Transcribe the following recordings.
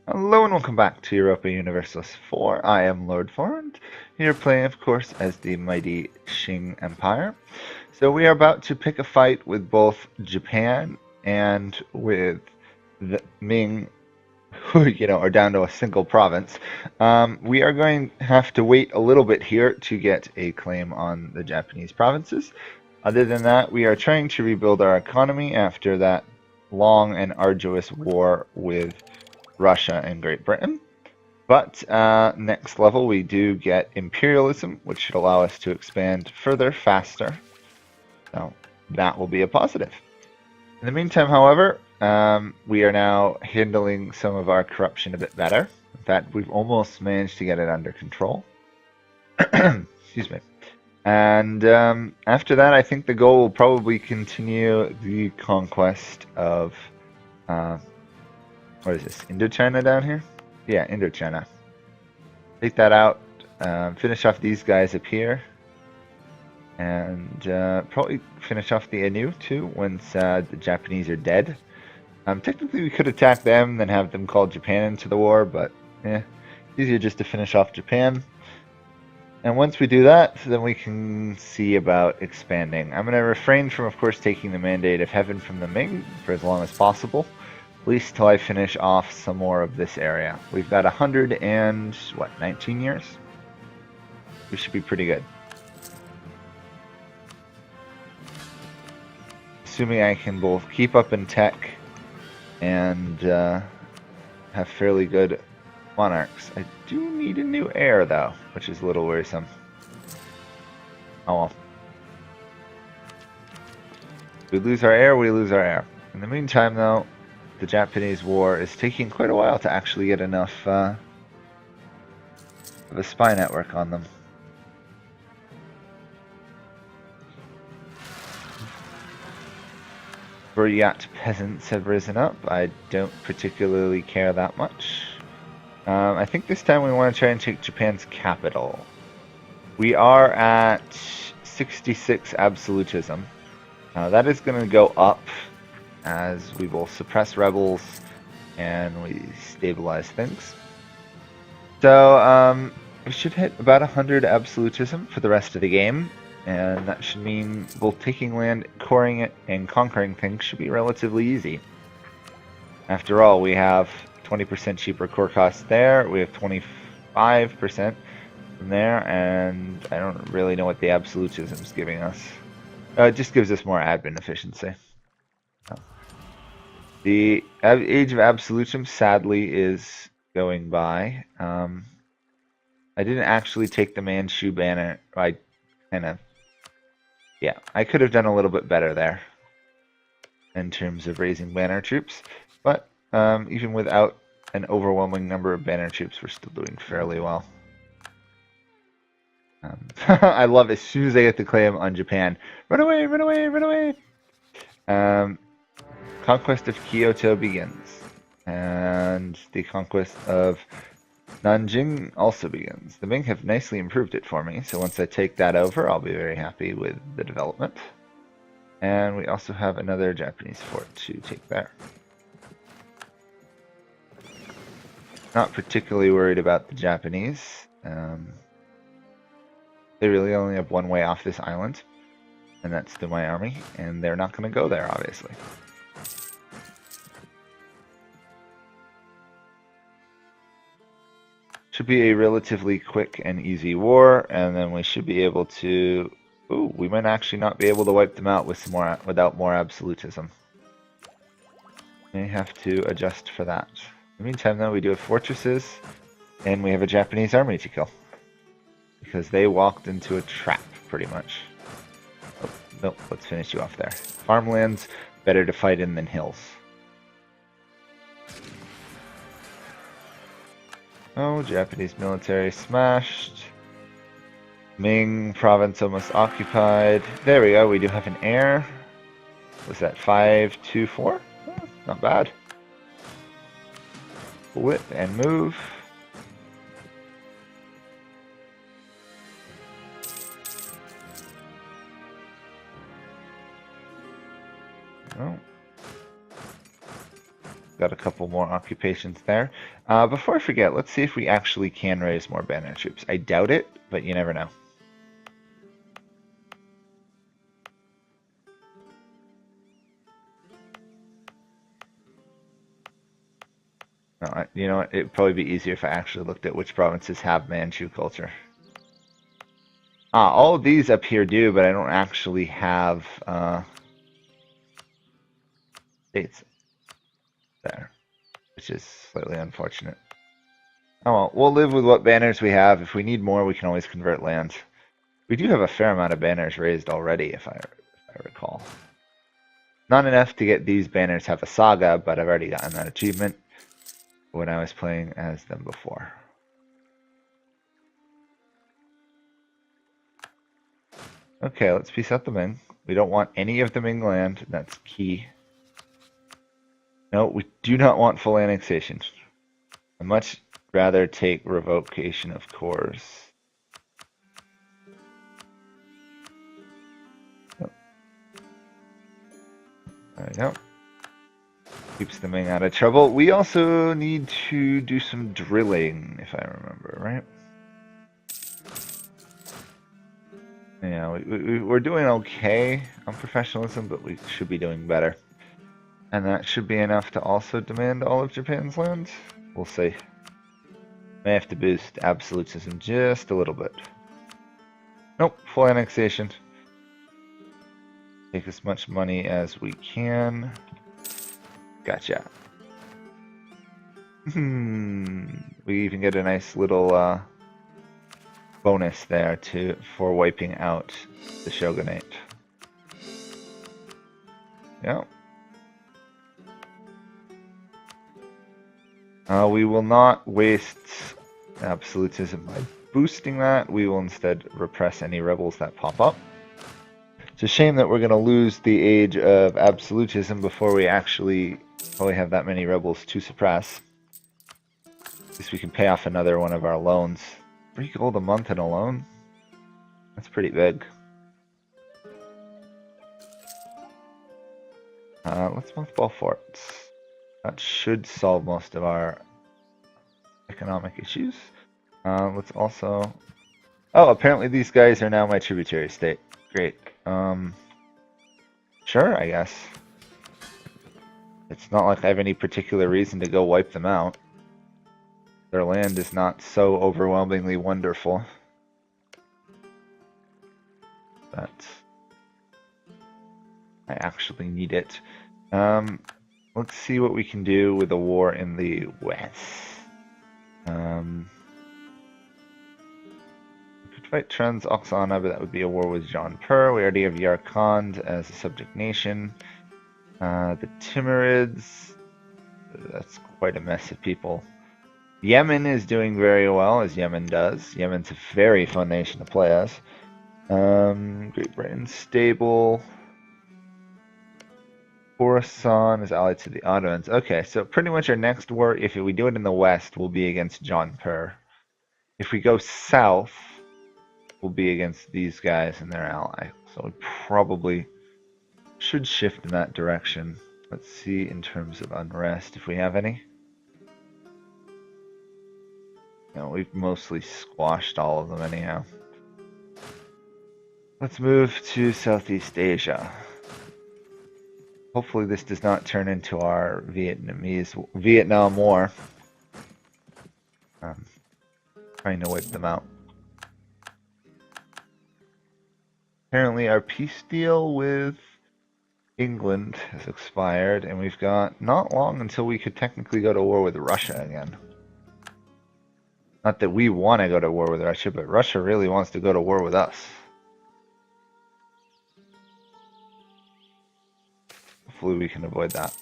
Hello and welcome back to Europa Universalis 4. I am Lord Forwind, here playing, of course, as the mighty Qing Empire. So we are about to pick a fight with both Japan and with the Ming, who, are down to a single province. We are going to have to wait a little bit here to get a claim on the Japanese provinces. Other than that, we are trying to rebuild our economy after that long and arduous war with Russia and Great Britain. But next level we do get imperialism, which should allow us to expand further, faster. So that will be a positive. In the meantime, however, we are now handling some of our corruption a bit better. In fact, we've almost managed to get it under control. Excuse me. And after that, I think the goal will probably continue the conquest of what is this? Indochina down here? Yeah, Indochina. Take that out. Finish off these guys up here. And probably finish off the Anu too once the Japanese are dead. Technically we could attack them, then have them call Japan into the war, but it's easier just to finish off Japan. And once we do that, then we can see about expanding. I'm going to refrain from, of course, taking the Mandate of Heaven from the Ming for as long as possible. At least till I finish off some more of this area. We've got 19 years? We should be pretty good. Assuming I can both keep up in tech and have fairly good monarchs. I do need a new heir, though, which is a little worrisome. Oh well. We lose our heir, we lose our heir. In the meantime, though, the Japanese war is taking quite a while to actually get enough of a spy network on them. Buryat peasants have risen up. I don't particularly care that much. I think this time we want to try and take Japan's capital. We are at 66 absolutism. That is going to go up as we will suppress rebels and we stabilize things. So we should hit about 100 absolutism for the rest of the game, and that should mean both taking land, coring it, and conquering things should be relatively easy. After all, we have 20% cheaper core costs there, we have 25% from there, and I don't really know what the absolutism is giving us. It just gives us more admin efficiency. The Age of Absolutism, sadly, is going by. I didn't actually take the Manchu banner. I could have done a little bit better there in terms of raising banner troops, but even without an overwhelming number of banner troops, we're still doing fairly well. I love as soon as I get the claim on Japan, run away, run away, run away! Conquest of Kyoto begins, and the conquest of Nanjing also begins. The Ming have nicely improved it for me, so once I take that over, I'll be very happy with the development. And we also have another Japanese fort to take there. Not particularly worried about the Japanese. They really only have one way off this island, and that's through my army, and they're not going to go there, obviously. Should be a relatively quick and easy war, and then we should be able to... Ooh, we might actually not be able to wipe them out with some more, without more absolutism. May have to adjust for that. In the meantime, though, we do have fortresses, and we have a Japanese army to kill. Because they walked into a trap, pretty much. Oh, nope, let's finish you off there. Farmlands, better to fight in than hills. Oh, Japanese military smashed. Ming province almost occupied. There we go, we do have an heir. Was that 524? Oh, not bad. Whip and move. Oh. got a couple more occupations there. Before I forget, let's see if we actually can raise more banner troops. I doubt it, but you never know. No, you know what? It'd probably be easier if I actually looked at which provinces have Manchu culture. All of these up here do, but I don't actually have states there, which is slightly unfortunate. Oh well, we'll live with what banners we have. If we need more, we can always convert land. We do have a fair amount of banners raised already, if I recall. Not enough to get these banners have a saga, but I've already gotten that achievement when I was playing as them before. Okay, let's peace out the Ming. We don't want any of the Ming land. That's key. No, we do not want full annexation. I'd much rather take revocation of cores. Oh. There we go. Keeps the Ming out of trouble. We also need to do some drilling, if I remember, right? Yeah, we're doing okay on professionalism, but we should be doing better. And that should be enough to also demand all of Japan's land. We'll see. May have to boost absolutism just a little bit. Nope, full annexation. Take as much money as we can. Gotcha. We even get a nice little bonus there for wiping out the shogunate. Yeah. We will not waste absolutism by boosting that. We will instead repress any rebels that pop up. It's a shame that we're going to lose the age of absolutism before we actually probably have that many rebels to suppress. At least we can pay off another one of our loans. 3 gold a month in a loan? That's pretty big. Let's mothball forts. That should solve most of our economic issues. Let's also... Oh, apparently these guys are now my tributary state. Great. Sure, I guess. It's not like I have any particular reason to go wipe them out. Their land is not so overwhelmingly wonderful. But I actually need it. Let's see what we can do with a war in the west. We could fight Trans Oksana, but that would be a war with Jaunpur. We already have Yarkand as a subject nation. The Timurids, that's quite a mess of people. Yemen is doing very well, as Yemen does. Yemen's a very fun nation to play as. Great Britain, stable. Khorasan is allied to the Ottomans. Okay, so pretty much our next war, if we do it in the west, will be against Jaunpur. If we go south, we'll be against these guys and their ally. So we probably should shift in that direction. Let's see in terms of unrest if we have any. No, we've mostly squashed all of them anyhow. Let's move to Southeast Asia. Hopefully this does not turn into our Vietnam War. Trying to wipe them out. Apparently our peace deal with England has expired, and we've got not long until we could technically go to war with Russia again. Not that we want to go to war with Russia, but Russia really wants to go to war with us. Hopefully we can avoid that.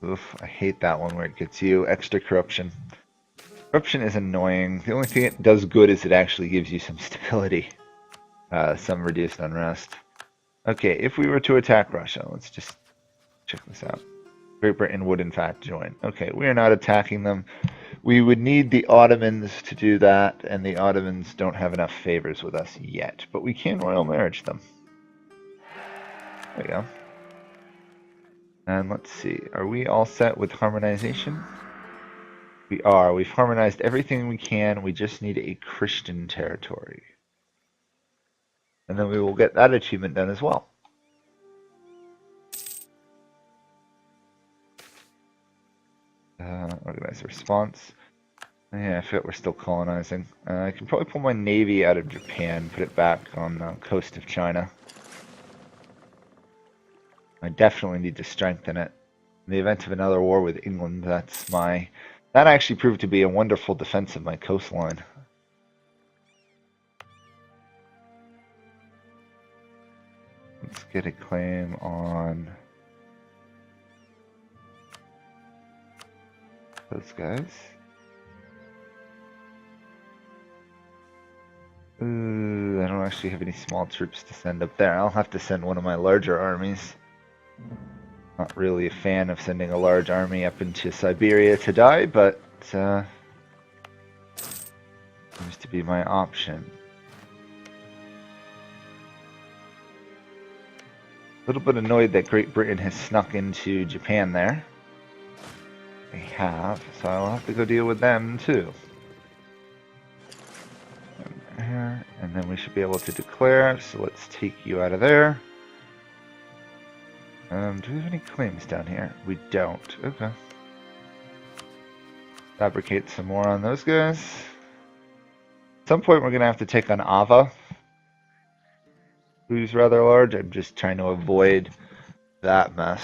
Oof, I hate that one where it gets you extra corruption. Corruption is annoying. The only thing it does good is it actually gives you some stability. Some reduced unrest. Okay, if we were to attack Russia, let's just check this out. Great Britain would in fact join. Okay, we are not attacking them. We would need the Ottomans to do that, and the Ottomans don't have enough favors with us yet, but we can royal marriage them. There we go. And let's see, are we all set with harmonization? We are. We've harmonized everything we can. We just need a Christian territory. And then we will get that achievement done as well. Organize a response. Yeah, I forget we're still colonizing. I can probably pull my navy out of Japan, put it back on the coast of China. I definitely need to strengthen it. In the event of another war with England, that actually proved to be a wonderful defense of my coastline. Let's get a claim on those guys. Ooh, I don't actually have any small troops to send up there. I'll have to send one of my larger armies. Not really a fan of sending a large army up into Siberia to die, but seems to be my option. A little bit annoyed that Great Britain has snuck into Japan there. They have, so I'll have to go deal with them too. And then we should be able to declare, so let's take you out of there. Do we have any claims down here? We don't. Okay. Fabricate some more on those guys. At some point we're going to have to take on Ava, who's rather large. I'm just trying to avoid that mess.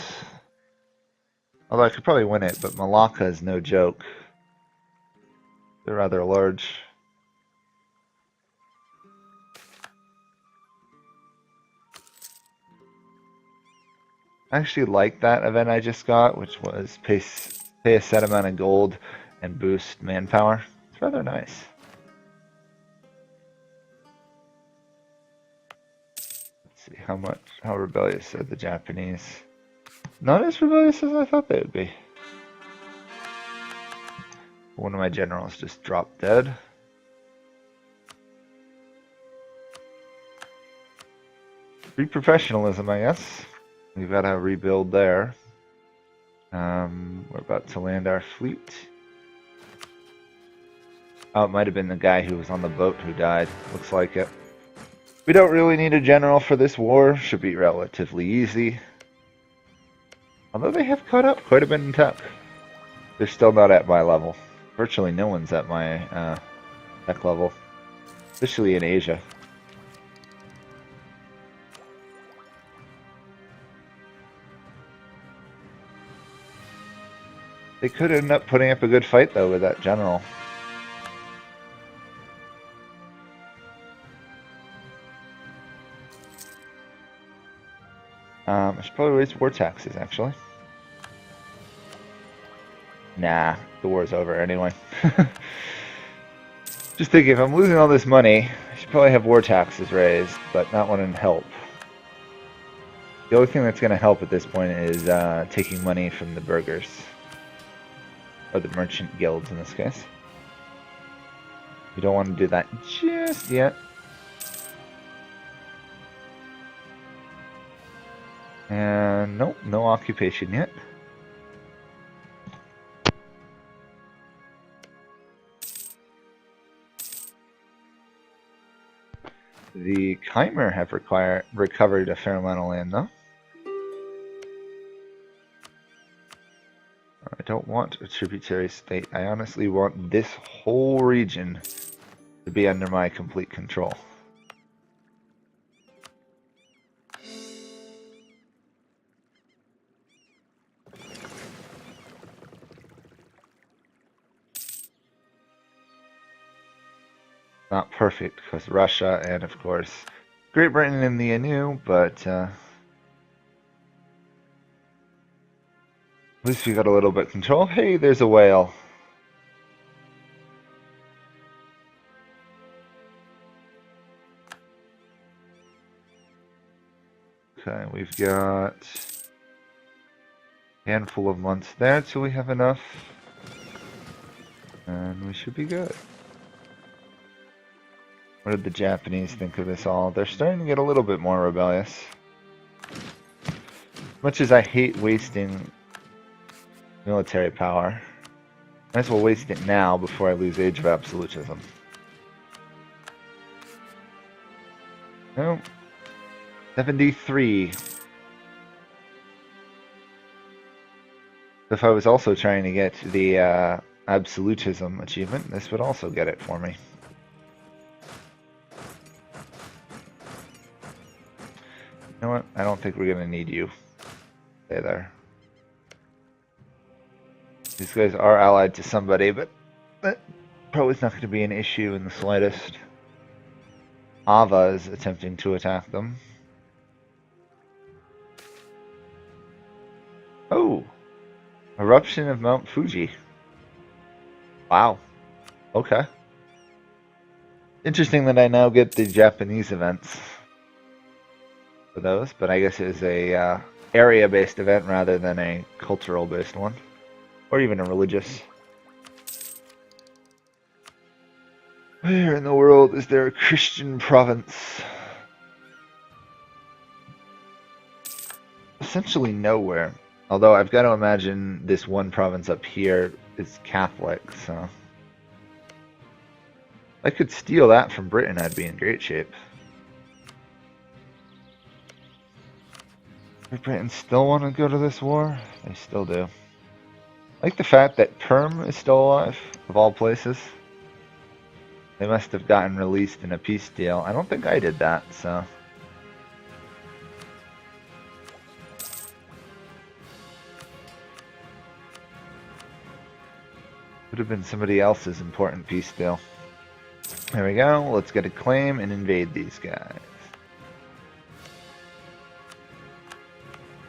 Although I could probably win it, but Malacca is no joke. They're rather large. I actually like that event I just got, which was pay a set amount of gold and boost manpower. It's rather nice. Let's see how rebellious are the Japanese. Not as rebellious as I thought they would be. One of my generals just dropped dead. Free professionalism, I guess. We've got to rebuild there. We're about to land our fleet. Oh, it might have been the guy who was on the boat who died. Looks like it. We don't really need a general for this war. Should be relatively easy. Although they have caught up quite a bit in tech. They're still not at my level. Virtually no one's at my tech level. Especially in Asia. They could end up putting up a good fight, though, with that general. I should probably raise war taxes, actually. Nah, the war's over anyway. Just thinking, if I'm losing all this money, I should probably have war taxes raised, but not one in help. The only thing that's going to help at this point is taking money from the burghers. Or the merchant guilds in this case. We don't want to do that just yet. And nope, no occupation yet. The Khmer have recovered a fair amount of land though. I don't want a tributary state. I honestly want this whole region to be under my complete control. Not perfect because Russia and of course Great Britain in the EU, but at least we got a little bit of control. Hey, there's a whale. Okay, we've got a handful of months there till we have enough. And we should be good. What did the Japanese think of this all? They're starting to get a little bit more rebellious. Much as I hate wasting military power, might as well waste it now before I lose Age of Absolutism. No. 73. If I was also trying to get the Absolutism achievement, this would also get it for me. You know what? I don't think we're going to need you. Stay there. These guys are allied to somebody, but that probably is not going to be an issue in the slightest. Ava is attempting to attack them. Oh! Eruption of Mount Fuji. Wow. Okay. Interesting that I now get the Japanese events for those, but I guess it is a area-based event rather than a cultural-based one. Or even a religious. Where in the world is there a Christian province? Essentially nowhere. Although I've got to imagine this one province up here is Catholic, so... If I could steal that from Britain, I'd be in great shape. Does Britain still want to go to this war? They still do. I like the fact that Perm is still alive, of all places. They must have gotten released in a peace deal. I don't think I did that, so... Would have been somebody else's important peace deal. There we go. Let's get a claim and invade these guys.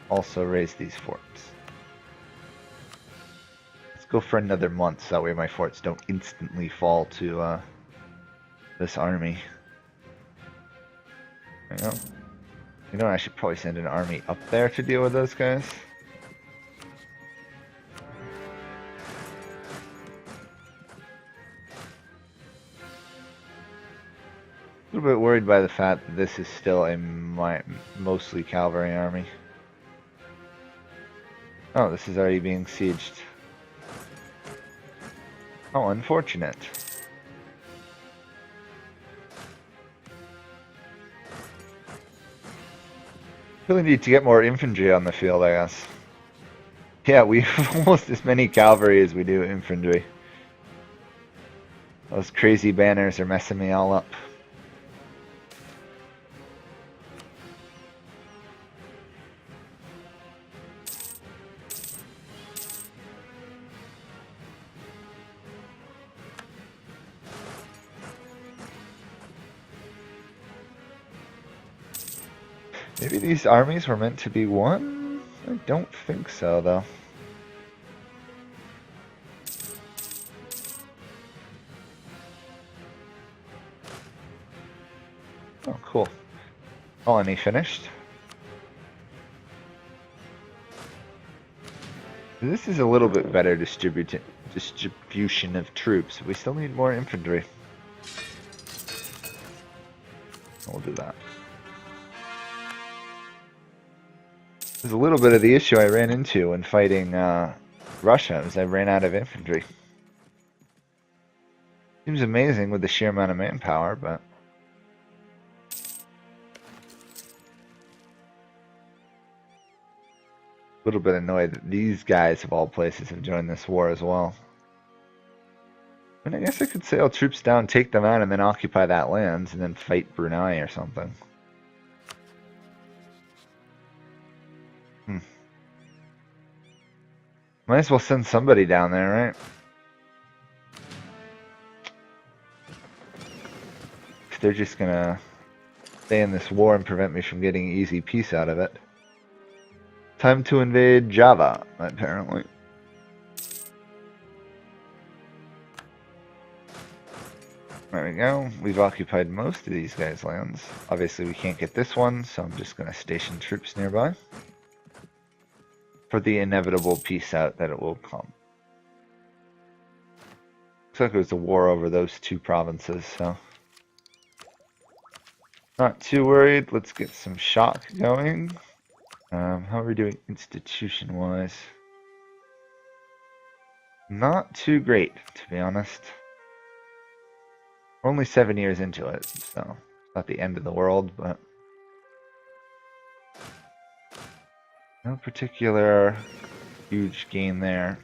Also raise these forts. Let's go for another month, so that way my forts don't instantly fall to this army. There we go. You know, I should probably send an army up there to deal with those guys. A little bit worried by the fact that this is still a mostly cavalry army. Oh, this is already being sieged. How unfortunate. Really need to get more infantry on the field, I guess. Yeah, we have almost as many cavalry as we do infantry. Those crazy banners are messing me all up. Maybe these armies were meant to be one? I don't think so, though. Oh, cool. Colony finished. This is a little bit better distribution of troops. We still need more infantry. We'll do that. This is a little bit of the issue I ran into when fighting Russia, as I ran out of infantry. Seems amazing with the sheer amount of manpower, but... a little bit annoyed that these guys, of all places, have joined this war as well. I mean, I guess I could sail troops down, take them out, and then occupy that land, and then fight Brunei or something. Might as well send somebody down there, right? They're just gonna stay in this war and prevent me from getting easy peace out of it. Time to invade Java, apparently. There we go. We've occupied most of these guys' lands. Obviously we can't get this one, so I'm just gonna station troops nearby. For the inevitable peace out that it will come. Looks like it was a war over those two provinces, so... not too worried. Let's get some shock going. How are we doing institution-wise? Not too great, to be honest. We're only 7 years into it, so it's not the end of the world, but no particular huge gain there.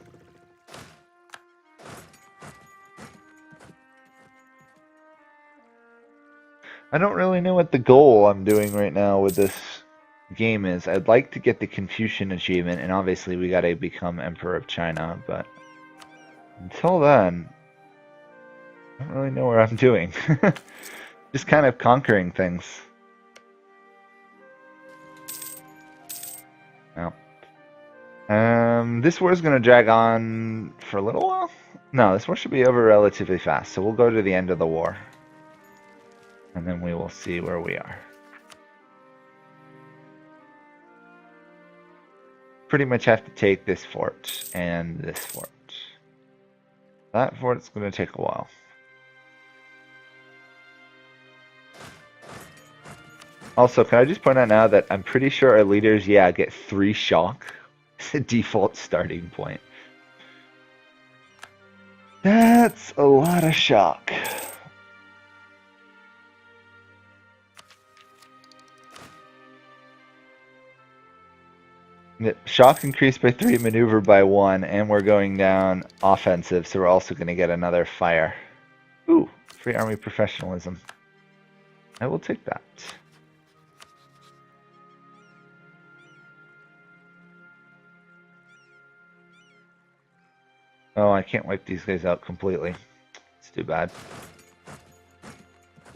I don't really know what the goal I'm doing right now with this game is. I'd like to get the Confucian achievement, and obviously we gotta become Emperor of China, but until then, I don't really know what I'm doing. Just kind of conquering things. Now, this war is going to drag on for a little while. No, this war should be over relatively fast, so we'll go to the end of the war. And then we will see where we are. Pretty much have to take this fort and this fort. That fort's going to take a while. Also, can I just point out now that I'm pretty sure our leaders, get 3 shock. It's a default starting point. That's a lot of shock. Shock increased by 3, maneuver by 1, and we're going down offensive, so we're also going to get another fire. Ooh, free army professionalism. I will take that. Oh, I can't wipe these guys out completely. It's too bad.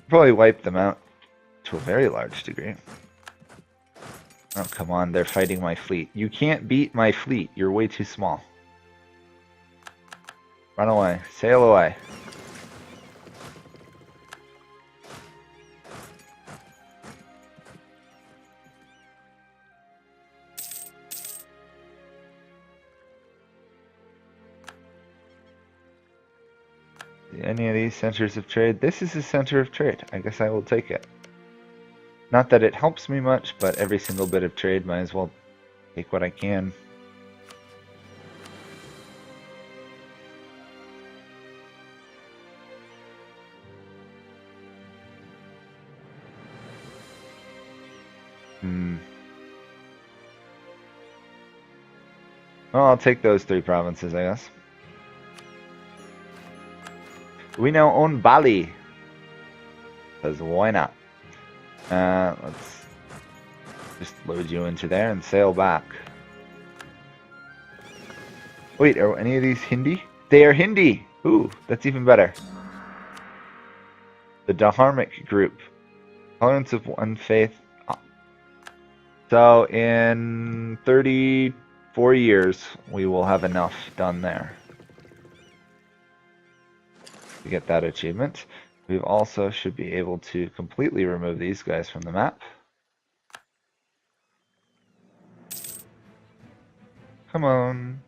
Probably wipe them out to a very large degree. Oh, come on, they're fighting my fleet. You can't beat my fleet. You're way too small. Run away. Sail away. Any of these centers of trade? This is a center of trade. I guess I will take it. Not that it helps me much, but every single bit of trade might as well take what I can. Well, I'll take those 3 provinces, I guess. We now own Bali. Because why not? Let's just load you into there and sail back. Wait, are any of these Hindi? They are Hindi! Ooh, that's even better. The Dharmic group. Tolerance of one faith. So in 34 years, we will have enough done there to get that achievement. We also should be able to completely remove these guys from the map. Come on.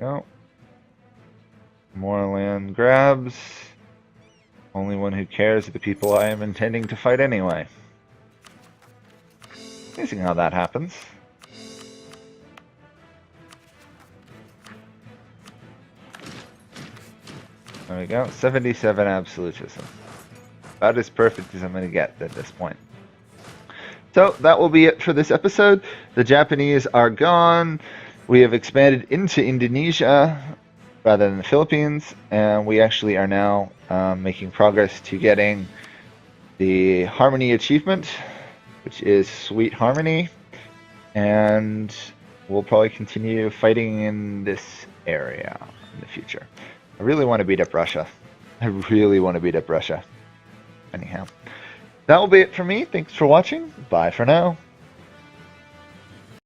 No. More land grabs. Only one who cares are the people I am intending to fight anyway. Amazing how that happens. There we go, 77 absolutism. About as perfect as I'm going to get at this point. So that will be it for this episode. The Japanese are gone. We have expanded into Indonesia rather than the Philippines, and we actually are now making progress to getting the Harmony achievement, which is Sweet Harmony, and we'll probably continue fighting in this area in the future. I really want to beat up Russia. I really want to beat up Russia. Anyhow, that will be it for me. Thanks for watching. Bye for now.